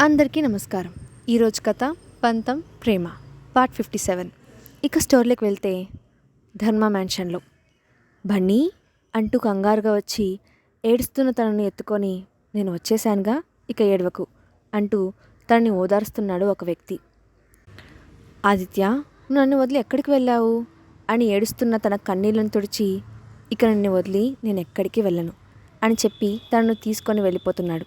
అందరికీ నమస్కారం. ఈరోజు కథ పంతం ప్రేమ పార్ట్ 57. ఇక స్టోరీలోకి వెళ్తే ధర్మ మ్యాన్షన్లో బన్నీ అంటూ కంగారుగా వచ్చి ఏడుస్తున్న తనని ఎత్తుకొని నేను వచ్చేసానుగా ఇక ఏడవకు అంటూ తనని ఓదారుస్తున్నాడు ఒక వ్యక్తి. ఆదిత్య, నన్ను వదిలి ఎక్కడికి వెళ్ళావు అని ఏడుస్తున్న తన కన్నీళ్లను తుడిచి ఇక నన్ను వదిలి నేను ఎక్కడికి వెళ్ళను అని చెప్పి తనను తీసుకొని వెళ్ళిపోతున్నాడు.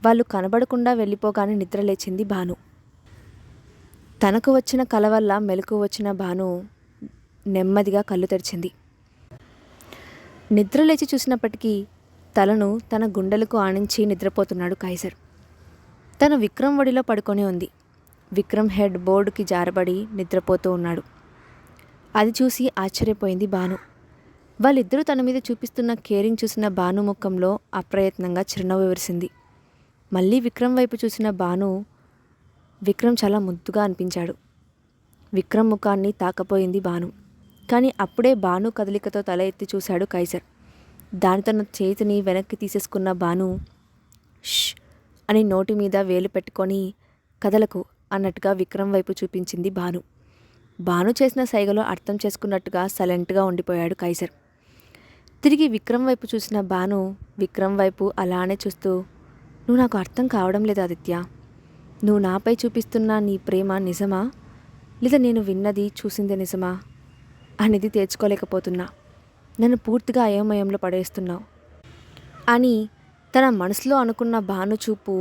వాళ్ళు కనబడకుండా వెళ్ళిపోగానే నిద్రలేచింది భాను. తనకు వచ్చిన కల వల్ల మెలకు వచ్చిన భాను నెమ్మదిగా కళ్ళు తెరిచింది. నిద్రలేచి చూసినప్పటికీ తలను తన గుండెలకు ఆనించి నిద్రపోతున్నాడు కైసర్. తను విక్రమ్ ఒడిలో పడుకొని ఉంది. విక్రమ్ హెడ్ బోర్డుకి జారబడి నిద్రపోతూ ఉన్నాడు. అది చూసి ఆశ్చర్యపోయింది భాను. వాళ్ళిద్దరూ తన మీద చూపిస్తున్న కేరింగ్ చూసిన భాను ముఖంలో అప్రయత్నంగా చిరునవ్వు విరిసింది. మళ్ళీ విక్రమ్ వైపు చూసిన భాను విక్రమ్ చాలా ముద్దుగా అనిపించాడు. విక్రమ్ ముఖాన్ని తాకపోయింది భాను. కానీ అప్పుడే భాను కదలికతో తల ఎత్తి చూశాడు కైసర్. దాని తన చేతిని వెనక్కి తీసేసుకున్న భాను ష్ అని నోటి మీద వేలు పెట్టుకొని కదలకు అన్నట్టుగా విక్రమ్ వైపు చూపించింది భాను. భాను చేసిన సైగలో అర్థం చేసుకున్నట్టుగా సైలెంట్గా ఉండిపోయాడు కైసర్. తిరిగి విక్రమ్ వైపు చూసిన భాను విక్రమ్ వైపు అలానే చూస్తూ, నువ్వు నాకు అర్థం కావడం లేదు ఆదిత్య. నువ్వు నాపై చూపిస్తున్న నీ ప్రేమ నిజమా, లేదా నేను విన్నది చూసిందే నిజమా అనేది తేల్చుకోలేకపోతున్నా. నన్ను పూర్తిగా అయోమయంలో పడేస్తున్నావు అని తన మనసులో అనుకున్న భాను చూపు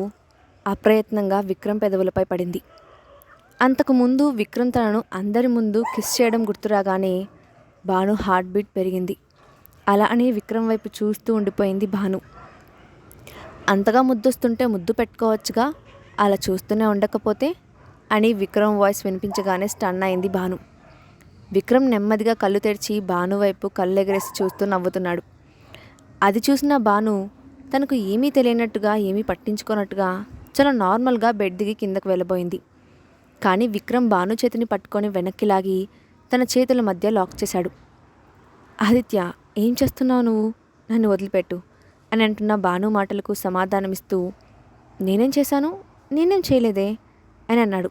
అప్రయత్నంగా విక్రమ్ పెదవులపై పడింది. అంతకుముందు విక్రమ్ తనను అందరి ముందు కిస్ చేయడం గుర్తురాగానే భాను హార్ట్ బీట్ పెరిగింది. అలా అని విక్రమ్ వైపు చూస్తూ ఉండిపోయింది భాను. అంతగా ముద్దొస్తుంటే ముద్దు పెట్టుకోవచ్చుగా, అలా చూస్తూనే ఉండకపోతే అని విక్రమ్ వాయిస్ వినిపించగానే స్టన్ అయింది భాను. విక్రమ్ నెమ్మదిగా కళ్ళు తెరిచి భాను వైపు కళ్ళు ఎగరేసి చూస్తూ నవ్వుతున్నాడు. అది చూసిన భాను తనకు ఏమీ తెలియనట్టుగా ఏమీ పట్టించుకోనట్టుగా చాలా నార్మల్గా బెడ్ దిగి కిందకు వెళ్ళబోయింది. కానీ విక్రమ్ భాను చేతిని పట్టుకొని వెనక్కి లాగి తన చేతుల మధ్య లాక్ చేశాడు. ఆదిత్య, ఏం చేస్తున్నావు నువ్వు? నన్ను వదిలిపెట్టు అని అంటున్న భాను మాటలకు సమాధానమిస్తూ, నేనేం చేశాను? నేనేం చేయలేదే అని అన్నాడు.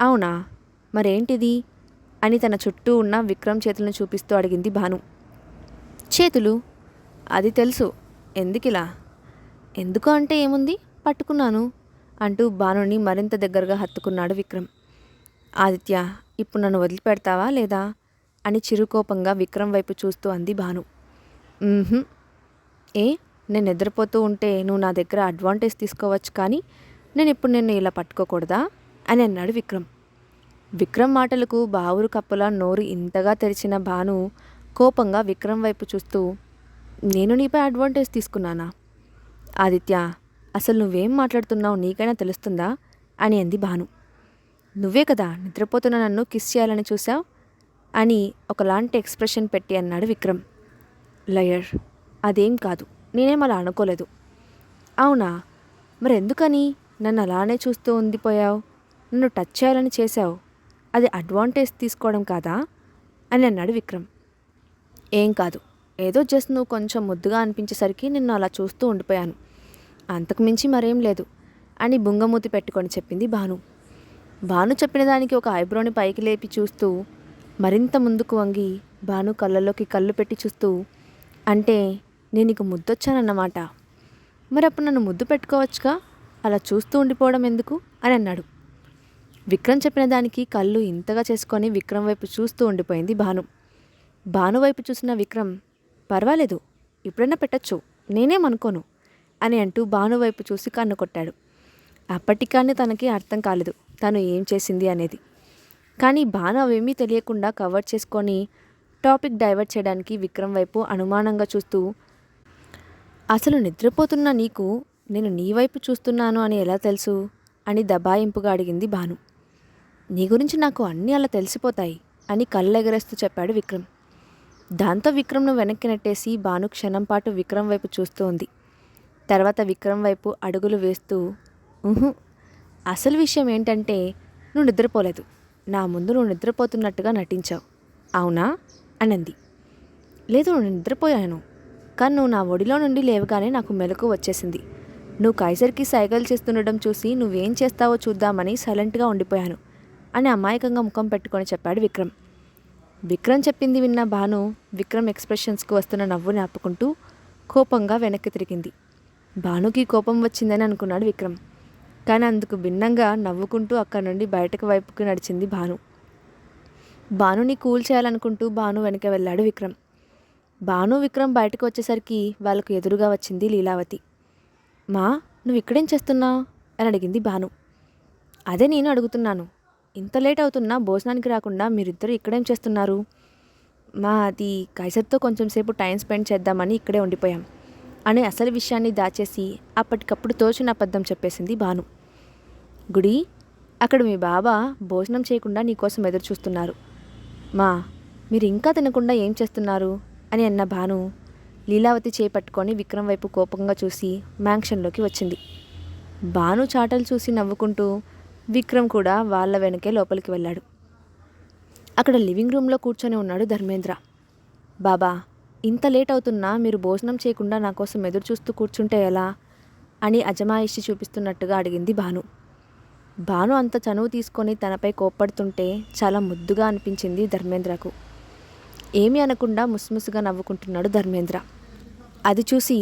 అవునా, మరేంటిది అని తన చుట్టూ ఉన్న విక్రమ్ చేతులను చూపిస్తూ అడిగింది భాను. చేతులు? అది తెలుసు. ఎందుకిలా? ఎందుకు అంటే ఏముంది, పట్టుకున్నాను అంటూ భానుని మరింత దగ్గరగా హత్తుకున్నాడు విక్రమ్. ఆదిత్య, ఇప్పుడు నన్ను వదిలిపెడతావా లేదా అని చిరుకోపంగా విక్రమ్ వైపు చూస్తూ అంది భాను. ఏ, నేను నిద్రపోతూ ఉంటే నువ్వు నా దగ్గర అడ్వాంటేజ్ తీసుకోవచ్చు, కానీ నేను ఇప్పుడు నిన్ను ఇలా పట్టుకోకూడదా అని అన్నాడు విక్రమ్. విక్రమ్ మాటలకు బావురు కప్పలా నోరు ఇంతగా తెరిచిన భాను కోపంగా విక్రమ్ వైపు చూస్తూ, నేను నీపై అడ్వాంటేజ్ తీసుకున్నానా? ఆదిత్య, అసలు నువ్వేం మాట్లాడుతున్నావు నీకైనా తెలుస్తుందా అని అంది భాను. నువ్వే కదా నిద్రపోతున్న నన్ను కిస్ చేయాలని చూసావు అని ఒకలాంటి ఎక్స్ప్రెషన్ పెట్టి అన్నాడు విక్రమ్. లయర్, అదేం కాదు, నేనేం అలా అనుకోలేదు. అవునా, మరెందుకని నన్ను అలానే చూస్తూ ఉండిపోయావు? నన్ను టచ్ చేయాలని చేశావు, అది అడ్వాంటేజ్ తీసుకోవడం కాదా అని అన్నాడు విక్రమ్. ఏం కాదు, ఏదో జస్ట్ నువ్వు కొంచెం ముద్దుగా అనిపించేసరికి నిన్ను అలా చూస్తూ ఉండిపోయాను, అంతకుమించి మరేం లేదు అని బుంగమూతి పెట్టుకొని చెప్పింది భాను. భాను చెప్పిన దానికి ఒక ఐబ్రోని పైకి లేపి చూస్తూ మరింత ముందుకు వంగి భాను కళ్ళలోకి కళ్ళు పెట్టి చూస్తూ, అంటే నేను నీకు ముద్దొచ్చానన్నమాట. మరి అప్పుడు నన్ను ముద్దు పెట్టుకోవచ్చుగా, అలా చూస్తూ ఉండిపోవడం ఎందుకు అని అన్నాడు. విక్రమ్ చెప్పిన దానికి కళ్ళు ఇంతగా చేసుకొని విక్రమ్ వైపు చూస్తూ ఉండిపోయింది భాను. భాను వైపు చూసిన విక్రమ్, పర్వాలేదు, ఇప్పుడైనా పెట్టచ్చు, నేనేమనుకోను అని అంటూ భాను వైపు చూసి కన్ను కొట్టాడు. అప్పటికానే తనకి అర్థం కాలేదు తను ఏం చేసింది అనేది. కానీ భాను అవేమీ తెలియకుండా కవర్ చేసుకొని టాపిక్ డైవర్ట్ చేయడానికి విక్రమ్ వైపు అనుమానంగా చూస్తూ, అసలు నిద్రపోతున్న నీకు నేను నీ వైపు చూస్తున్నాను అని ఎలా తెలుసు అని దబాయింపుగా అడిగింది భాను. నీ గురించి నాకు అన్నీ అలా తెలిసిపోతాయి అని కళ్ళెగరేస్తూ చెప్పాడు విక్రమ్. దాంతో విక్రమ్ను వెనక్కి నెట్టేసి భాను క్షణం పాటు విక్రమ్ వైపు చూస్తూ ఉంది. తర్వాత విక్రమ్ వైపు అడుగులు వేస్తూ, అసలు విషయం ఏంటంటే నువ్వు నిద్రపోలేదు, నా ముందు నువ్వు నిద్రపోతున్నట్టుగా నటించావు, అవునా అనంది. లేదు, నేను నిద్రపోయాను, కానీ నువ్వు నా ఒడిలో నుండి లేవగానే నాకు మెలకు వచ్చేసింది. నువ్వు కైసర్కి సైగలు చేస్తుండడం చూసి నువ్వేం చేస్తావో చూద్దామని సైలెంట్గా ఉండిపోయాను అని అమాయకంగా ముఖం పెట్టుకొని చెప్పాడు విక్రమ్. విక్రమ్ చెప్పింది విన్న భాను విక్రమ్ ఎక్స్ప్రెషన్స్కి వస్తున్న నవ్వుని ఆపుకుంటూ కోపంగా వెనక్కి తిరిగింది. భానుకి కోపం వచ్చిందని అనుకున్నాడు విక్రమ్. కానీ అందుకు భిన్నంగా నవ్వుకుంటూ అక్కడి నుండి బయటకు వైపుకి నడిచింది భాను. భానుని కూల్ చేయాలనుకుంటూ భాను వెనక వెళ్ళాడు విక్రమ్. భాను విక్రమ్ బయటకు వచ్చేసరికి వాళ్ళకు ఎదురుగా వచ్చింది లీలావతి. మా, నువ్వు ఇక్కడేం చేస్తున్నావు అని అడిగింది భాను. అదే నేను అడుగుతున్నాను. ఇంత లేట్ అవుతున్నా భోజనానికి రాకుండా మీరిద్దరూ ఇక్కడేం చేస్తున్నారు? మా, అది కైసర్తో కొంచెం సేపు టైం స్పెండ్ చేద్దామని ఇక్కడే ఉండిపోయాం అనే అసలు విషయాన్ని దాచేసి అప్పటికప్పుడు తోచిన అబద్ధం చెప్పేసింది భాను. గుడి, అక్కడ మీ బాబా భోజనం చేయకుండా నీకోసం ఎదురు చూస్తున్నారు. మా, మీరు ఇంకా తినకుండా ఏం చేస్తున్నారు అని అన్న భాను లీలావతి చేపట్టుకొని విక్రమ్ వైపు కోపంగా చూసి మ్యాన్షన్లోకి వచ్చింది. భాను చాటలు చూసి నవ్వుకుంటూ విక్రమ్ కూడా వాళ్ళ వెనకే లోపలికి వెళ్ళాడు. అక్కడ లివింగ్ రూమ్లో కూర్చొని ఉన్నాడు ధర్మేంద్ర. బాబా, ఇంత లేట్ అవుతున్నా మీరు భోజనం చేయకుండా నా కోసం ఎదురు చూస్తూ కూర్చుంటే ఎలా అని అజమాయిషి చూపిస్తున్నట్టుగా అడిగింది భాను. భాను అంత చనువు తీసుకొని తనపై కోప్పడుతుంటే చాలా ముద్దుగా అనిపించింది ధర్మేంద్రకు. ఏమీ అనకుండా ముసిముసిగా నవ్వుకుంటున్నాడు ధర్మేంద్ర. అది చూసి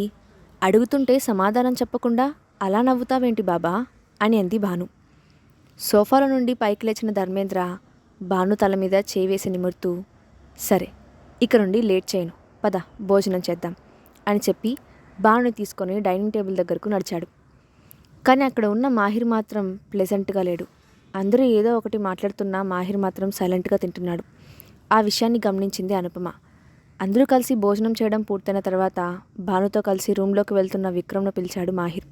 అడుగుతుంటే సమాధానం చెప్పకుండా అలా నవ్వుతావేంటి బాబా అని అంది భాను. సోఫాలో నుండి పైకి లేచిన ధర్మేంద్ర భాను తల మీద చేవేసి నిమురుతూ, సరే ఇక నుండి లేట్ చేయను, పద భోజనం చేద్దాం అని చెప్పి భానుని తీసుకొని డైనింగ్ టేబుల్ దగ్గరకు నడిచాడు. కానీ అక్కడ ఉన్న మాహిర్ మాత్రం ప్లెజెంట్గా లేడు. అందరూ ఏదో ఒకటి మాట్లాడుతున్నా మాహిర్ మాత్రం సైలెంట్గా తింటున్నాడు. ఆ విషయాన్ని గమనించింది అనుపమ. అందరూ కలిసి భోజనం చేయడం పూర్తయిన తర్వాత భానుతో కలిసి రూమ్లోకి వెళ్తున్న విక్రమ్ను పిలిచాడు మాహిర్.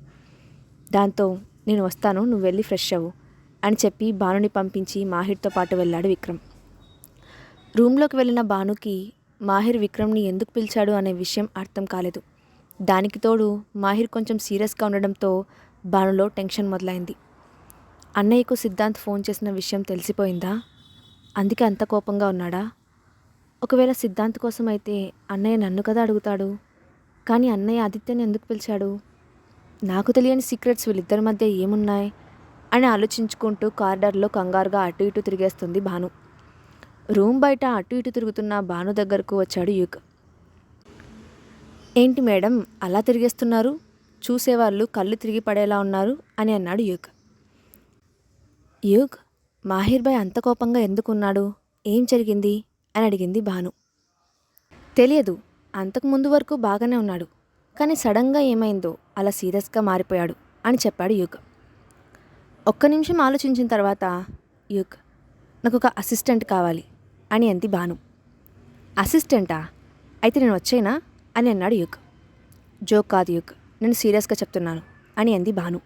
దాంతో నేను వస్తాను, నువ్వు వెళ్ళి ఫ్రెష్ అవ్వు అని చెప్పి భానుని పంపించి మాహిర్తో పాటు వెళ్ళాడు విక్రమ్. రూమ్లోకి వెళ్ళిన భానుకి మాహిర్ విక్రమ్ని ఎందుకు పిలిచాడు అనే విషయం అర్థం కాలేదు. దానికి తోడు మాహిర్ కొంచెం సీరియస్గా ఉండడంతో భానులో టెన్షన్ మొదలైంది. అన్నయ్యకు సిద్ధాంత్ ఫోన్ చేసిన విషయం తెలిసిపోయిందా? అందుకే అంత కోపంగా ఉన్నాడా? ఒకవేళ సిద్ధాంత్ కోసం అయితే అన్నయ్య నన్ను కదా అడుగుతాడు. కానీ అన్నయ్య ఆదిత్యని ఎందుకు పిలిచాడు? నాకు తెలియని సీక్రెట్స్ వీళ్ళిద్దరి మధ్య ఏమున్నాయి అని ఆలోచించుకుంటూ కారిడార్లో కంగారుగా అటు ఇటు తిరిగేస్తుంది భాను. రూమ్ బయట అటు ఇటు తిరుగుతున్న భాను దగ్గరకు వచ్చాడు యుగ్. ఏంటి మేడం అలా తిరిగేస్తున్నారు? చూసేవాళ్ళు కళ్ళు తిరిగి పడేలా ఉన్నారు అని అన్నాడు యుగ్. యుగ్, మాహిర్ భాయ్ అంత కోపంగా ఎందుకున్నాడు? ఏం జరిగింది అని అడిగింది భాను. తెలియదు, అంతకుముందు వరకు బాగానే ఉన్నాడు, కానీ సడన్గా ఏమైందో అలా సీరియస్గా మారిపోయాడు అని చెప్పాడు యుగ్. ఒక్క నిమిషం ఆలోచించిన తర్వాత, యుగ్, నాకు ఒక అసిస్టెంట్ కావాలి అని అంది భాను. అసిస్టెంటా? అయితే నేను వచ్చేనా అని అన్నాడు యుగ్. జోక్ కాదు యుగ్, నేను సీరియస్గా చెప్తున్నాను అని అంది Bhanu.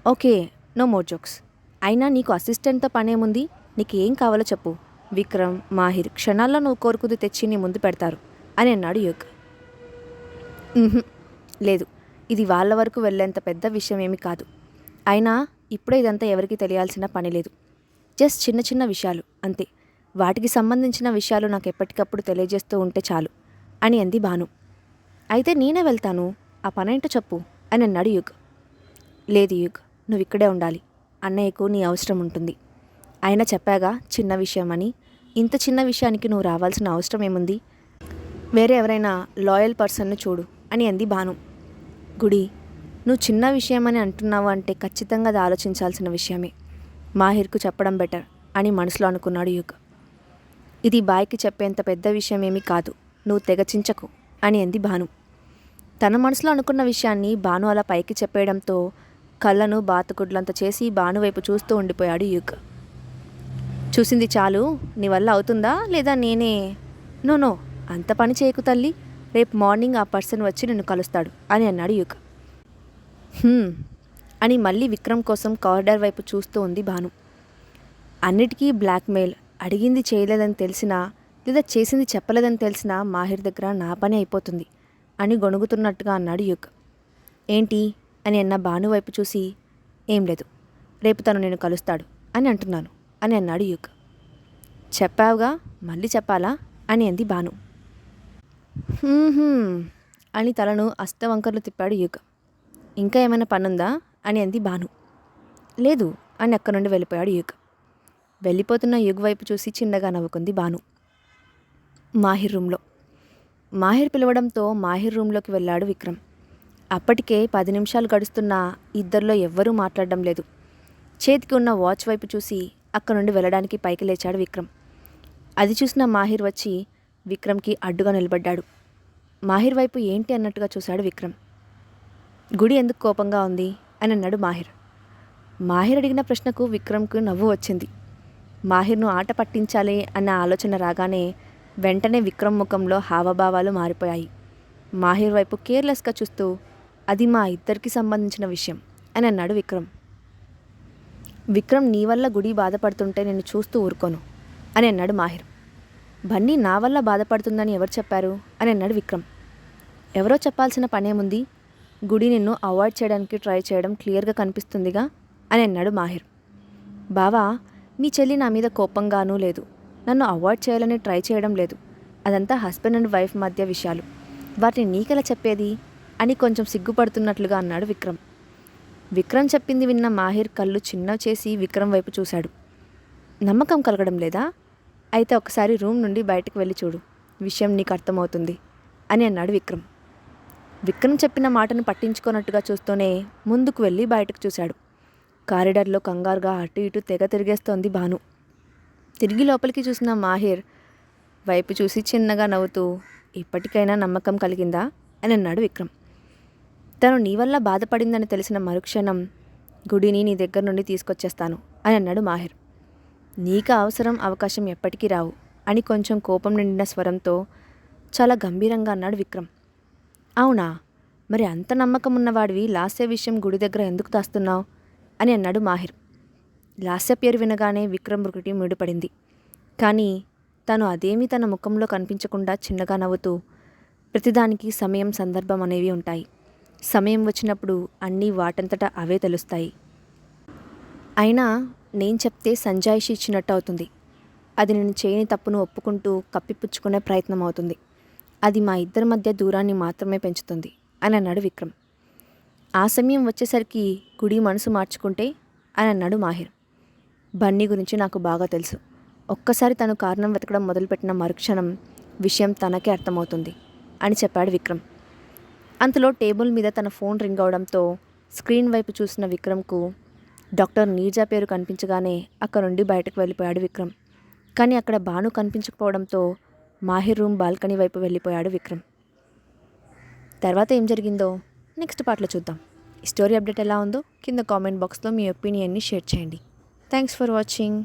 Okay, no more jokes. అయినా నీకు అసిస్టెంట్తో పనేముంది? నీకు ఏం కావాలో చెప్పు, విక్రమ్ మాహిర్ క్షణాల్లో నువ్వు కోరుకుది తెచ్చి నీ ముందు పెడతారు అని అన్నాడు యుగ్. లేదు, ఇది వాళ్ళ వరకు వెళ్ళేంత పెద్ద విషయం ఏమీ కాదు. అయినా ఇప్పుడే ఇదంతా ఎవరికి తెలియాల్సిన పని లేదు. జస్ట్ చిన్న చిన్న విషయాలు అంతే. వాటికి సంబంధించిన విషయాలు నాకు ఎప్పటికప్పుడు తెలియజేస్తూ ఉంటే చాలు అని అంది భాను. అయితే నేనే వెళ్తాను, ఆ పనేంటో చెప్పు అని అన్నాడు యుగ్. లేదు యుగ్, నువ్వు ఇక్కడే ఉండాలి. అన్నయ్యకు నీ అవసరం ఉంటుంది. అయినా చెప్పాగా చిన్న విషయం అని. ఇంత చిన్న విషయానికి నువ్వు రావాల్సిన అవసరం ఏముంది? వేరే ఎవరైనా లాయల్ పర్సన్ను చూడు అని అంది భాను. గుడి, నువ్వు చిన్న విషయం అని అంటున్నావు అంటే ఖచ్చితంగా అది ఆలోచించాల్సిన విషయమే. మాహిర్కు చెప్పడం బెటర్ అని మనసులో అనుకున్నాడు యుగ్. ఇది బాయ్కి చెప్పేంత పెద్ద విషయం ఏమీ కాదు, నువ్వు తెగచించకు అని అంది భాను. తన మనసులో అనుకున్న విషయాన్ని భాను అలా పైకి చెప్పేయడంతో కళ్ళను బాతుగుడ్లంత చేసి భాను వైపు చూస్తూ ఉండిపోయాడు యుగ్. చూసింది చాలు, నీ వల్ల అవుతుందా లేదా నేనే? నో, అంత పని చేయకు తల్లి, రేపు మార్నింగ్ ఆ పర్సన్ వచ్చి నిన్ను కలుస్తాడు అని అన్నాడు యుగ్. అని మళ్ళీ విక్రమ్ కోసం కారిడార్ వైపు చూస్తూ ఉంది భాను. అన్నిటికీ బ్లాక్మెయిల్, అడిగింది చేయలేదని తెలిసినా లేదా చేసింది చెప్పలేదని తెలిసినా మాహిర్ దగ్గర నా పని అయిపోతుంది అని గొణుగుతున్నట్టుగా అన్నాడు యుగ్. ఏంటి అని అన్న భాను వైపు చూసి, ఏం లేదు, రేపు తను నేను కలుస్తాడు అని అంటున్నాను అని అన్నాడు యుగ్. చెప్పావుగా, మళ్ళీ చెప్పాలా అని అంది భాను. అని తలను అస్తవంకర్లు తిప్పాడు యుగ్. ఇంకా ఏమైనా పనుందా అని అంది భాను. లేదు అని అక్కడి నుండి వెళ్ళిపోయాడు యుగ్. వెళ్ళిపోతున్న యుగ్ వైపు చూసి చిన్నగా నవ్వుకుంది భాను. మాహిర్ రూమ్లో. మాహిర్ పిలవడంతో మాహిర్ రూమ్లోకి వెళ్ళాడు విక్రమ్. అప్పటికే 10 నిమిషాలు గడుస్తున్నా ఇద్దరిలో ఎవ్వరూ మాట్లాడడం లేదు. చేతికి ఉన్న వాచ్ వైపు చూసి అక్కడి నుండి వెళ్ళడానికి పైకి లేచాడు విక్రమ్. అది చూసిన మాహిర్ వచ్చి విక్రమ్కి అడ్డుగా నిలబడ్డాడు. మాహిర్ వైపు ఏంటి అన్నట్టుగా చూశాడు విక్రమ్. గుడి ఎందుకు కోపంగా ఉంది అని అన్నాడు మాహిర్. మాహిర్ అడిగిన ప్రశ్నకు విక్రమ్కు నవ్వు వచ్చింది. మాహిర్ను ఆట పట్టించాలి అన్న ఆలోచన రాగానే వెంటనే విక్రమ్ ముఖంలో హావభావాలు మారిపోయాయి. మాహిర్ వైపు కేర్లెస్గా చూస్తూ అది మా ఇద్దరికి సంబంధించిన విషయం అని అన్నాడు విక్రమ్. విక్రమ్ నీ వల్ల గుడి బాధపడుతుంటే నేను చూస్తూ ఊరుకోను అని అన్నాడు మాహిర్. బన్నీ నా వల్ల బాధపడుతుందని ఎవరు చెప్పారు అని అన్నాడు విక్రమ్. ఎవరో చెప్పాల్సిన పనేముంది, గుడి నిన్ను అవాయిడ్ చేయడానికి ట్రై చేయడం క్లియర్గా కనిపిస్తుందిగా అని అన్నాడు మాహిర్. బావా, నీ చెల్లి నా మీద కోపంగానూ లేదు, నన్ను అవాయిడ్ చేయాలని ట్రై చేయడం లేదు. అదంతా హస్బెండ్ అండ్ వైఫ్ మధ్య విషయాలు, వాటిని నీకెలా చెప్పేది అని కొంచెం సిగ్గుపడుతున్నట్లుగా అన్నాడు విక్రమ్. విక్రమ్ చెప్పింది విన్న మాహిర్ కళ్ళు చిన్నవి చేసి విక్రమ్ వైపు చూశాడు. నమ్మకం కలగడం లేదా? అయితే ఒకసారి రూమ్ నుండి బయటకు వెళ్ళి చూడు, విషయం నీకు అర్థమవుతుంది అని అన్నాడు విక్రమ్. విక్రమ్ చెప్పిన మాటను పట్టించుకోనట్టుగా చూస్తూనే ముందుకు వెళ్ళి బయటకు చూశాడు. కారిడార్లో కంగారుగా అటు ఇటు తెగ తిరిగేస్తోంది భాను. తిరిగి లోపలికి చూసిన మాహిర్ వైపు చూసి చిన్నగా నవ్వుతూ ఇప్పటికైనా నమ్మకం కలిగిందా అని అన్నాడు విక్రమ్. తను నీ వల్ల బాధపడిందని తెలిసిన మరుక్షణం గుడిని నీ దగ్గర నుండి తీసుకొచ్చేస్తాను అని అన్నాడు మాహిర్. నీకు అవసరం అవకాశం ఎప్పటికీ రావు అని కొంచెం కోపం నిండిన స్వరంతో చాలా గంభీరంగా అన్నాడు విక్రమ్. అవునా, మరి అంత నమ్మకం ఉన్నవాడివి లాస్య విషయం గుడి దగ్గర ఎందుకు దాస్తున్నావు అని అన్నాడు మాహిర్. లాస్య పేరు వినగానే విక్రమ్ ఒకటి ముడిపడింది. కానీ తను అదేమీ తన ముఖంలో కనిపించకుండా చిన్నగా నవ్వుతూ ప్రతిదానికి సమయం సందర్భం అనేవి ఉంటాయి, సమయం వచ్చినప్పుడు అన్నీ వాటంతటా అవే తెలుస్తాయి. అయినా నేను చెప్తే సంజాయిషి ఇచ్చినట్టు అవుతుంది, అది నేను చేయని తప్పును ఒప్పుకుంటూ కప్పిపుచ్చుకునే ప్రయత్నం అవుతుంది, అది మా ఇద్దరి మధ్య దూరాన్ని మాత్రమే పెంచుతుంది అని అన్నాడు విక్రమ్. ఆ సమయం వచ్చేసరికి గుడి మనసు మార్చుకుంటే అని అన్నాడు మాహిర్. బన్నీ గురించి నాకు బాగా తెలుసు, ఒక్కసారి తను కారణం వెతకడం మొదలుపెట్టిన మరుక్షణం విషయం తనకే అర్థమవుతుంది అని చెప్పాడు విక్రమ్. అంతలో టేబుల్ మీద తన ఫోన్ రింగ్ అవడంతో స్క్రీన్ వైపు చూసిన విక్రమ్కు డాక్టర్ నీర్జా పేరు కనిపించగానే అక్కడ నుండి బయటకు వెళ్ళిపోయాడు విక్రమ్. కానీ అక్కడ భాను కనిపించకపోవడంతో మాహిర్ రూమ్ బాల్కనీ వైపు వెళ్ళిపోయాడు విక్రమ్. తర్వాత ఏం జరిగిందో నెక్స్ట్ పార్ట్లో చూద్దాం. ఈ స్టోరీ అప్డేట్ ఎలా ఉందో కింద కామెంట్ బాక్స్లో మీ ఒపీనియన్ని షేర్ చేయండి. Thanks for watching.